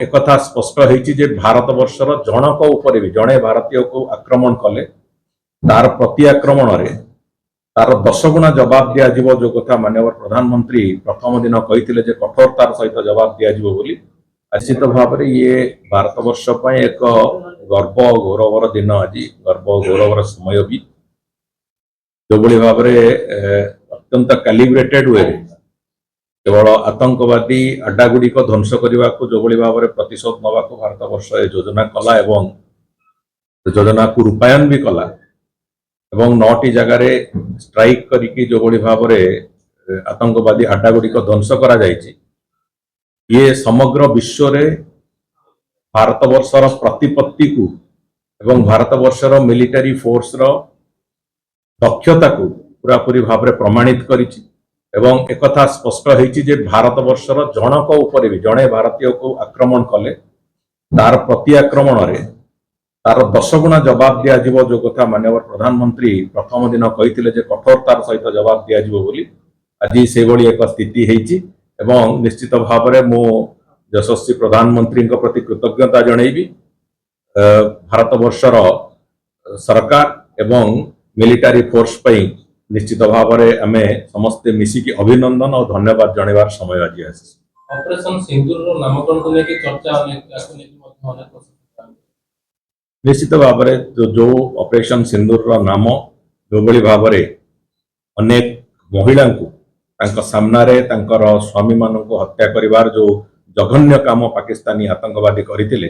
एकथा स्पष्ट होईछि जे भारत वर्षर जनक उपरे भी जड़े भारतीय को आक्रमण कले तार प्रति आक्रमण रे तार 10 गुणा जवाब दिया जिवो जो कथा माननीय प्रधानमंत्री प्रथम दिन कहिथिले जे कठोरतार सहित जवाब दिया जिवो बोली निश्चित भाव में ये भारत वर्ष एक गर्व गौरवर दिन आज गर्व गौरवर समय भी जो भाव में अत्यंत कैलिब्रेटेड वे केवल आतंकवादी अड्डा गुड़िक ध्वंस करने को जो भाव में प्रतिशोध नवा भारत वर्ष योजना कला एवं योजना को रूपायन भी कला एवं 9टी जगार स्ट्राइक करी जो भाव में आतंकवादी अड्डा गुड़िक ध्वंस करा जायछि ये समग्र विश्व रे भारत वर्षर प्रतिपत्ति को एवं भारत वर्षर मिलिटरी फोर्स रो दक्षता को पूरा पूरी भाव में प्रमाणित करिछि एवं एकथा स्पष्ट होईछि जे भारत वर्षर जनक उपरे भी जड़े भारतीय को आक्रमण कले तार प्रति आक्रमण रे तार 10 गुणा जवाब दिया जिवो जो कथा माननीय प्रधानमंत्री प्रथम दिन कहिथिले जे कठोरतार सहित जवाब दिया जिवो बोली आज से भली एक स्थिति हेछि एवं निश्चित भाव में मो यशस्वी प्रधानमंत्री प्रति कृतज्ञता जनइबी भारत वर्षर सरकार एवं मिलिटारी फोर्स पई निश्चित भाव में आमे समस्ते मिसिकी अभिनंदन और धन्यवाद जणेबार समय आज आसी ऑपरेशन सिंदूर रो नामकरण को लेके चर्चा अनेक निश्चित भाव में जो ऑपरेशन सिंदूर रो नाम जो भली भाव में अनेक महिला सामना रे तांकर स्वामी मानक हत्या करिवार जो जघन्य काम पाकिस्तानी आतंकवादी करथिले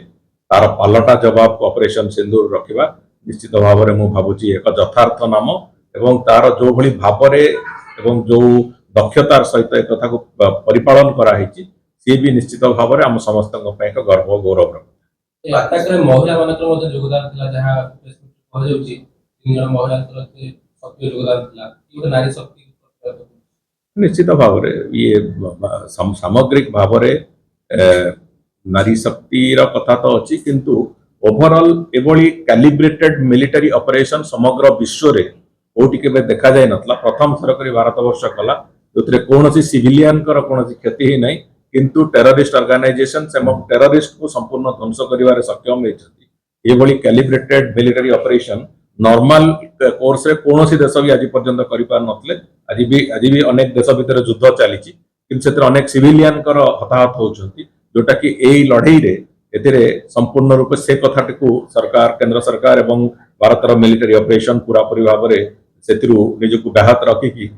तार पालटा जवाब ऑपरेशन सिंदूर रखिबा निश्चित भाव में मु भाबुची एक यथार्थ नाम एवं तार जो भली भाव रे एवं जो दक्षतार सहित एक कथा को परिपालन करा हिची सी भी निश्चित भाव में हम समस्त एक गर्व गौरव ए अटैक रे महिला मानकर मध्ये योगदान थिला जहां कह जाउची तीन जन महिला सक्रिय योगदान थिला कि नारी शक्ति निश्चित भाव में ये सामग्रिक भाव में नारी शक्ति कथा तो अच्छी किंतु ओवरऑल एभली कैलिब्रेटेड मिलिटरी ऑपरेशन समग्र विश्व रे कोटी केबे देखा जाय नतला प्रथम थर करी भारत वर्ष कला जोतरे कोनोसी सिविलियन कर कोनोसी क्षति ही नहीं किंतु टेररिस्ट ऑर्गेनाइजेशन एवं टेररिस्ट को संपूर्ण ध्वंस करिवारे सक्षम होइछथि एभली calibrated military operation normal course रे कोनोसी देश भी आज पर्यंत करि पार नतले आज भी अनेक देश भितर युद्ध चली किंतु सेतर अनेक सिविलियन कर हताहत होउछथि जोटा कि एई लड़ाई रे एतिरे संपूर्ण रूप से कथाटी को सरकार केंद्र सरकार एवं भारतर मिलिटरी ऑपरेशन पूरा पूरी भाव में सेतिरु निजको व्याहत रखी कि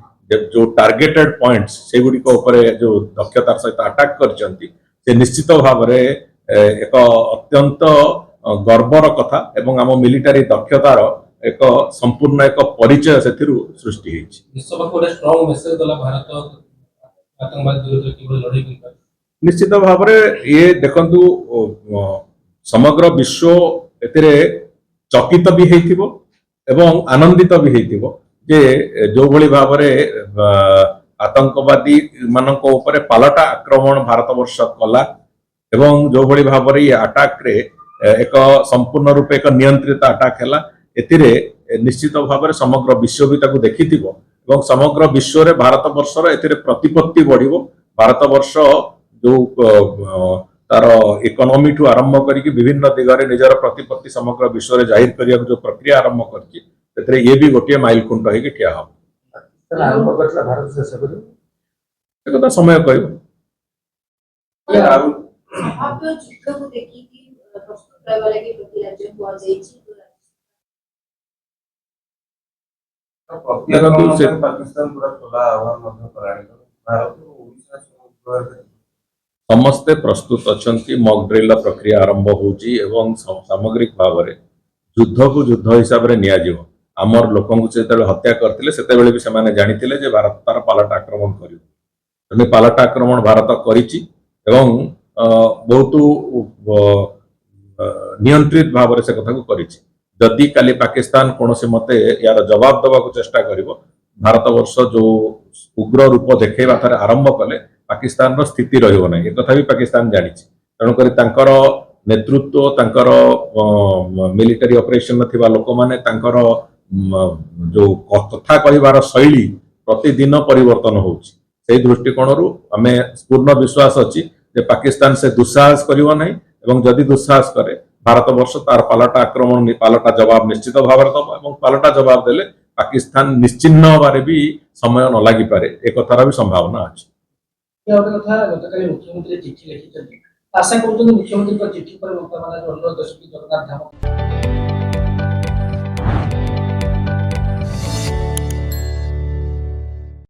जो टार्गेटेड पॉइंट्स से गुडी को ऊपर जो दक्षतार सहित अटैक करचंती से निश्चित भाव में एक अत्यंत गर्वर कथा एवं आम मिलिटरी दक्षतार एक संपूर्ण एक परिचय सेतिरु सृष्टि हेछि विश्व को स्ट्रांग मेसेज दला भारत आतंकवाद विरुद्ध किबो लड़ाई कर निश्चित भाव में ये देखंतु समग्र विश्व एतिरे चकित भी हेतिबो एवं आनंदित भी हेतिबो जे जो भली भाव में आतंकवादी मानक ऊपर पालटा आक्रमण भारत वर्ष कला एवं जो भली भाव में ये अटैक रे एक संपूर्ण रूप एक नियंत्रित अटैक हैला एतिरे निश्चित भाव में समग्र विश्व भी ताकू देखिथिबो एवं समग्र विश्व रे भारत वर्षर एतिरे प्रतिपत्ति बढ़िबो भारत वर्ष जो तार इकोनॉमी ठू आरंभ करी विभिन्न दिगरे निजर प्रतिपत्ति समग्र विश्व रे जाहिर करिया जो प्रक्रिया आरंभ करछि तेतरे ये भी गोटे माइलखुंट होई कि ठिया हो आरंभ करला भारत से सब एकदा समय कहबो आप तो युद्ध को देखी कि प्रस्तुत रहबा लागि प्रति राज्य को जाईछि पाकिस्तान पूरा खुला आह्वान मध्य कराणी भारत ओडिशा समुद्र समस्ते प्रस्तुत अच्छी मॉक ड्रिल प्रक्रिया आरंभ होची एवं सामग्रिक भाव में युद्ध को युद्ध हिसाब से नियाजिव आमर लोकंकु जेतेबेले हत्या करथिले सेतेबेले भी सेमाने जानिथिले जे भारत तार पालटा आक्रमण करियो तने पालटा आक्रमण भारत करिछि एवं बहुत नियंत्रित भाव से कथा को करिछि जदि काली पाकिस्तान कोनोसी मते यार जवाब दबा को चेष्टा करिवो भारत वर्ष जो उग्र रूप देखैबा थारे आरंभ कले पाकिस्तान रो स्थिति रहिबो नै एक कथा भी पाकिस्तान जानिछि तणु करी तांकर नेतृत्व तांकर मिलिटरी ऑपरेशन थिबा लोक माने तांकर जो कथा कहिबार शैली प्रतिदिन परिवर्तन होउछि सेही दृष्टिकोण रु हमें पूर्ण विश्वास अछि ଯେ ପାକିସ୍ତାନ ସେ ଦୁଃସାହସ କରିବ ନାହିଁ ଏବଂ ଯଦି ଦୁଃସାହସ କରେ ଭାରତ ବର୍ଷ ତାର ପାଲଟା ଆକ୍ରମଣ ପାଲଟା ଜବାବ ନିଶ୍ଚିତ ଭାବରେ ଦବ ଏବଂ ପାଲଟା ଜବାବ ଦେଲେ ପାକିସ୍ତାନ ନିଶ୍ଚିହ୍ନ ହେବାରେ ବି ସମୟ ନ ଲାଗିପାରେ ଏ କଥାର ବି ସମ୍ଭାବନା ଅଛି। ଆଉ ଗୋଟେ କଥା ଗତକାଲି ମୁଖ୍ୟମନ୍ତ୍ରୀ ଚିଠି ଲେଖିଛନ୍ତି ଆଶା କରୁଛନ୍ତି ମୁଖ୍ୟମନ୍ତ୍ରୀଙ୍କ ଚିଠି ପରେ ଲୋକମାନେ ଅନୁରୋଧ ଜଗନ୍ନାଥ ଧାମ